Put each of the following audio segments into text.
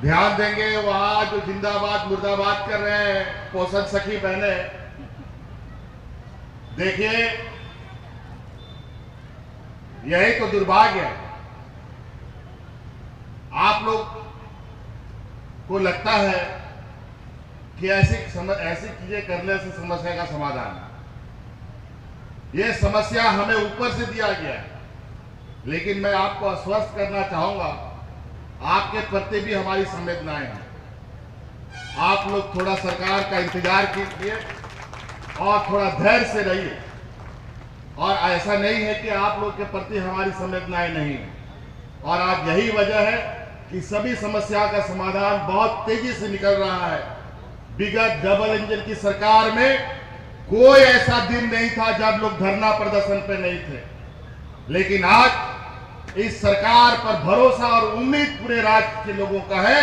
ध्यान देंगे वहां जो जिंदाबाद मुर्दाबाद कर रहे हैं पोषण सखी बहने, देखिए यही तो दुर्भाग्य है। आप लोग को लगता है कि ऐसी चीजें करने से समस्या का समाधान है। यह समस्या हमें ऊपर से दिया गया है, लेकिन मैं आपको आश्वस्त करना चाहूंगा, आपके प्रति भी हमारी संवेदनाएं हैं। आप लोग थोड़ा सरकार का इंतजार कीजिए और थोड़ा धैर्य से रहिए। और ऐसा नहीं है कि आप लोग के प्रति हमारी संवेदनाएं नहीं है। और आज यही वजह है कि सभी समस्या का समाधान बहुत तेजी से निकल रहा है। विगत डबल इंजन की सरकार में कोई ऐसा दिन नहीं था जब लोग धरना प्रदर्शन पे नहीं थे, लेकिन आज इस सरकार पर भरोसा और उम्मीद पूरे राज्य के लोगों का है।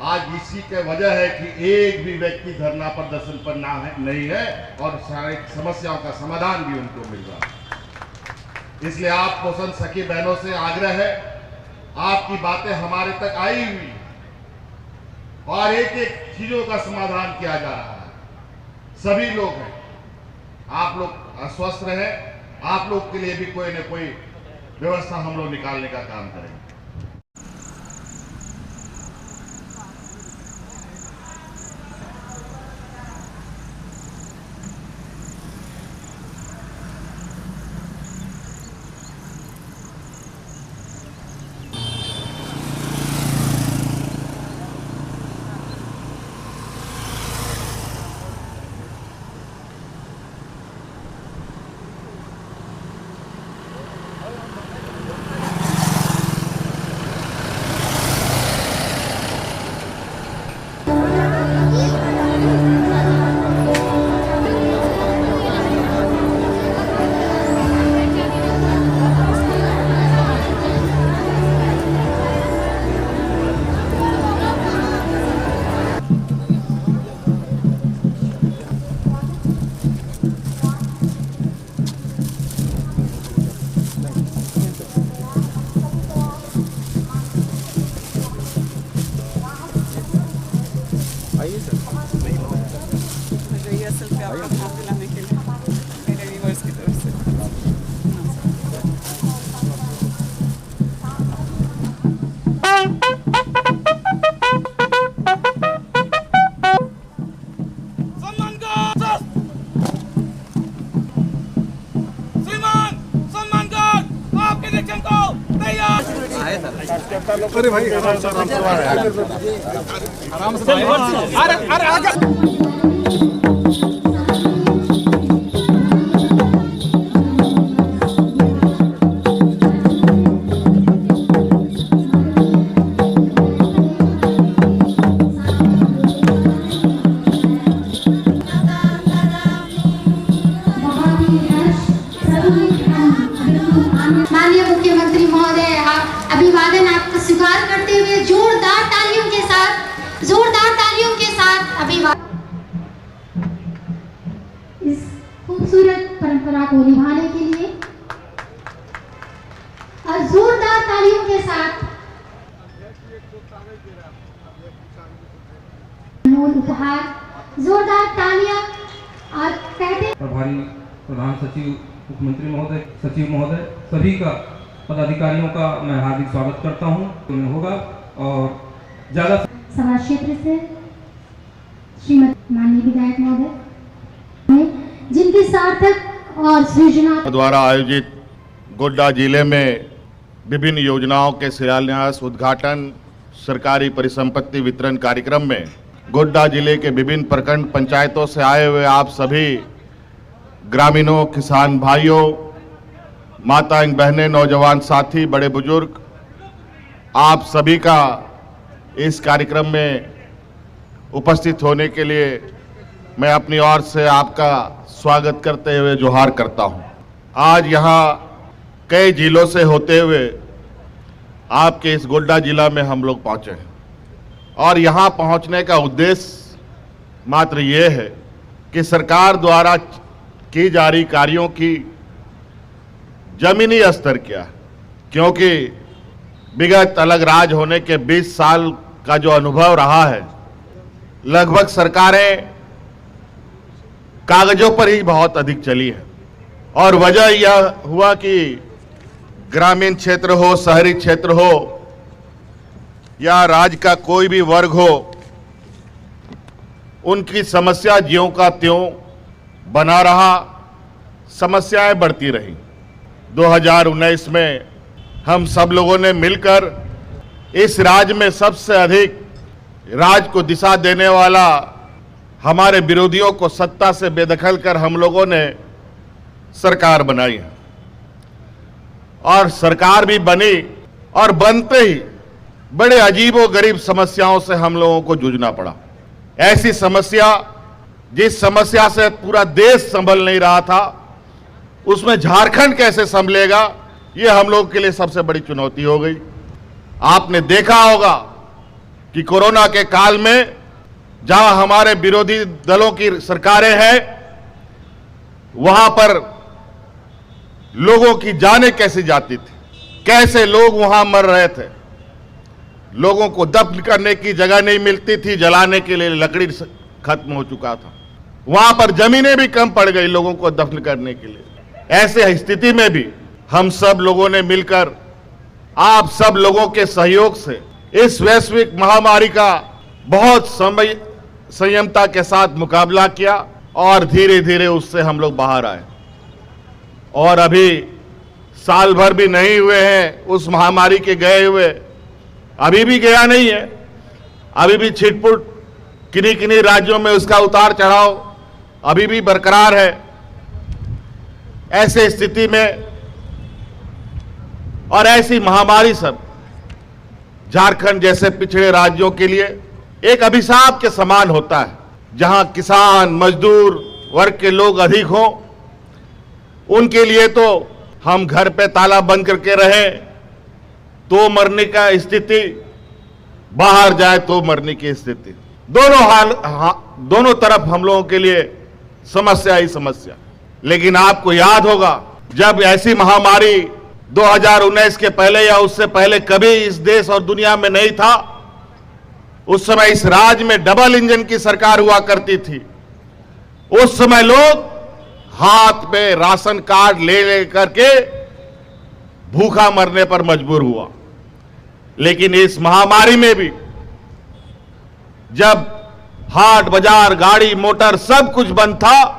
आज इसी के वजह है कि एक भी व्यक्ति धरना प्रदर्शन पर नहीं है और सारी समस्याओं का समाधान भी उनको मिल रहा है। इसलिए आप पोषण सखी बहनों से आग्रह है, आपकी बातें हमारे तक आई हुई और एक एक चीजों का समाधान किया जा रहा है। सभी लोग हैं, आप लोग अस्वस्थ रहे, आप लोग के लिए भी कोई न कोई व्यवस्था हम लोग निकालने का काम करेंगे। अरे भाई आराम से अरे आगे माननीय मुख्यमंत्री महोदय, अभिवादन आपका स्वीकार करते हुए जोरदार तालियों के साथ अभिवादन। इस खूबसूरत परंपरा को निभाने के लिए और जोरदार तालियों के साथ उपहार, जोरदार तालियां। और कहते प्रभारी प्रधान सचिव, मुख्यमंत्री महोदय, सचिव महोदय, सभी का पदाधिकारियों का मैं हार्दिक स्वागत करता हूं। होगा और ज्यादा सभा क्षेत्र से श्रीमती माननीय विधायक महोदय, जिनकी सार्थक और सृजना द्वारा आयोजित गोड्डा जिले में विभिन्न योजनाओं के शिलान्यास, उद्घाटन, सरकारी परिसंपत्ति वितरण कार्यक्रम में गोड्डा जिले के विभिन्न प्रखंड पंचायतों से आए हुए आप सभी ग्रामीणों, किसान भाइयों, माताएं, बहनें, नौजवान साथी, बड़े बुजुर्ग, आप सभी का इस कार्यक्रम में उपस्थित होने के लिए मैं अपनी ओर से आपका स्वागत करते हुए जोहार करता हूं। आज यहां कई जिलों से होते हुए आपके इस गोड्डा जिला में हम लोग पहुंचे हैं और यहां पहुंचने का उद्देश्य मात्र ये है कि सरकार द्वारा की जा रही कार्यों की जमीनी स्तर क्या, क्योंकि विगत अलग राज होने के 20 साल का जो अनुभव रहा है, लगभग सरकारें कागजों पर ही बहुत अधिक चली है। और वजह यह हुआ कि ग्रामीण क्षेत्र हो, शहरी क्षेत्र हो या राज्य का कोई भी वर्ग हो, उनकी समस्या ज्यों का त्यों बना रहा, समस्याएं बढ़ती रही। 2019 में हम सब लोगों ने मिलकर इस राज्य में सबसे अधिक राज्य को दिशा देने वाला, हमारे विरोधियों को सत्ता से बेदखल कर हम लोगों ने सरकार बनाई है। और सरकार भी बनी और बनते ही बड़े अजीबोगरीब समस्याओं से हम लोगों को जूझना पड़ा। ऐसी समस्या, जिस समस्या से पूरा देश संभल नहीं रहा था, उसमें झारखंड कैसे संभलेगा, ये हम लोग के लिए सबसे बड़ी चुनौती हो गई। आपने देखा होगा कि कोरोना के काल में जहां हमारे विरोधी दलों की सरकारें हैं, वहां पर लोगों की जानें कैसे जाती थी, कैसे लोग वहां मर रहे थे। लोगों को दफन करने की जगह नहीं मिलती थी, जलाने के लिए लकड़ी खत्म हो चुका था, वहां पर जमीनें भी कम पड़ गई लोगों को दफन करने के लिए। ऐसे स्थिति में भी हम सब लोगों ने मिलकर, आप सब लोगों के सहयोग से इस वैश्विक महामारी का बहुत संयमता के साथ मुकाबला किया और धीरे धीरे उससे हम लोग बाहर आए। और अभी साल भर भी नहीं हुए हैं उस महामारी के गए हुए, अभी भी गया नहीं है, अभी भी छिटपुट किन्हीं किन्हीं राज्यों में उसका उतार चढ़ाव अभी भी बरकरार है। ऐसे स्थिति में और ऐसी महामारी सब झारखंड जैसे पिछड़े राज्यों के लिए एक अभिशाप के समान होता है। जहां किसान, मजदूर वर्ग के लोग अधिक हों, उनके लिए तो हम घर पे ताला बंद करके रहें तो मरने का स्थिति, बाहर जाए तो मरने की स्थिति, दोनों तरफ हम लोगों के लिए समस्या ही समस्या। लेकिन आपको याद होगा, जब ऐसी महामारी 2019 के पहले या उससे पहले कभी इस देश और दुनिया में नहीं था, उस समय इस राज्य में डबल इंजन की सरकार हुआ करती थी। उस समय लोग हाथ पे राशन कार्ड ले लेकर के भूखा मरने पर मजबूर हुआ। लेकिन इस महामारी में भी जब हाट बाजार, गाड़ी मोटर सब कुछ बंद था,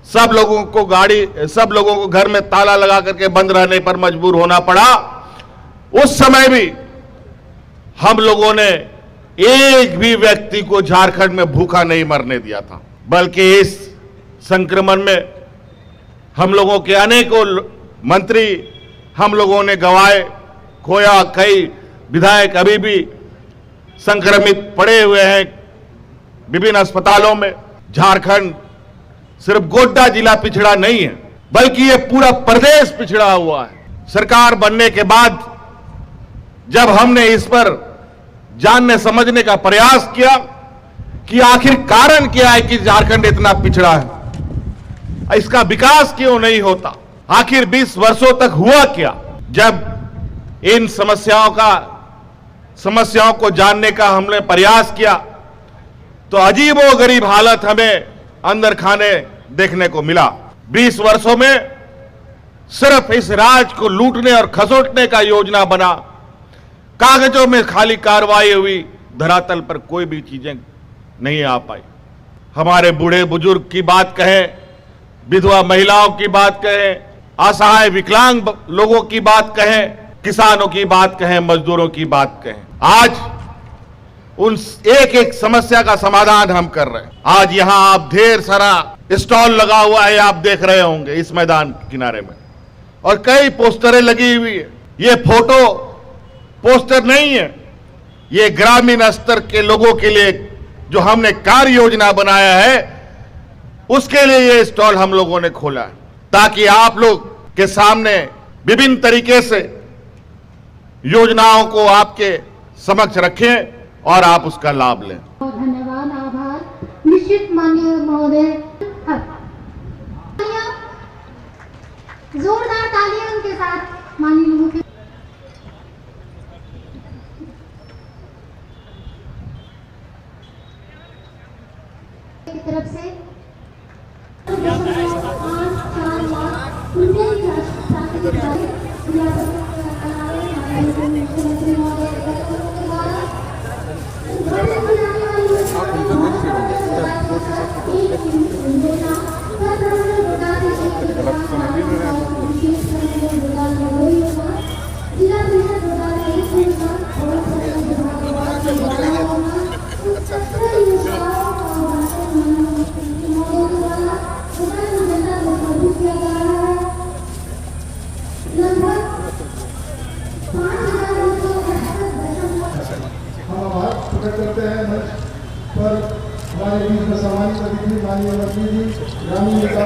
सब लोगों को घर में ताला लगा करके बंद रहने पर मजबूर होना पड़ा, उस समय भी हम लोगों ने एक भी व्यक्ति को झारखंड में भूखा नहीं मरने दिया था। बल्कि इस संक्रमण में हम लोगों के अनेकों मंत्री हम लोगों ने गंवाए, खोया। कई विधायक अभी भी संक्रमित पड़े हुए हैं विभिन्न अस्पतालों में। झारखंड सिर्फ गोड्डा जिला पिछड़ा नहीं है, बल्कि ये पूरा प्रदेश पिछड़ा हुआ है। सरकार बनने के बाद जब हमने इस पर जानने समझने का प्रयास किया कि आखिर कारण क्या है कि झारखंड इतना पिछड़ा है, इसका विकास क्यों नहीं होता, आखिर 20 वर्षों तक हुआ क्या। जब इन समस्याओं को जानने का हमने प्रयास किया तो अजीबोगरीब हालत हमें अंदर खाने देखने को मिला। 20 वर्षों में सिर्फ इस राज्य को लूटने और खसोटने का योजना बना। कागजों में खाली कार्रवाई हुई, धरातल पर कोई भी चीजें नहीं आ पाई। हमारे बूढ़े बुजुर्ग की बात कहें, विधवा महिलाओं की बात कहें, असहाय विकलांग लोगों की बात कहें, किसानों की बात कहें, मजदूरों की बात कहें, आज उन एक एक समस्या का समाधान हम कर रहे हैं। आज यहां आप ढेर सारा स्टॉल लगा हुआ है, आप देख रहे होंगे इस मैदान किनारे में, और कई पोस्टरें लगी हुई है। ये फोटो पोस्टर नहीं है, ये ग्रामीण स्तर के लोगों के लिए जो हमने कार्य योजना बनाया है, उसके लिए ये स्टॉल हम लोगों ने खोला है, ताकि आप लोग के सामने विभिन्न तरीके से योजनाओं को आपके समक्ष रखें और आप उसका लाभ लें। धन्यवाद, आभार। निश्चित माननीय महोदय, जोरदार तालियां उनके साथ माननीय लोगों के। तरफ से 5-4 लाख रुपए की राशि प्राप्त की जाए। मुख्यमंत्री महोदय द्वारा हम आभार प्रकट करते हैं मंच पर हमारे बीच में सम्मानित अतिथि माननीय मंत्री जी ग्रामीण विकास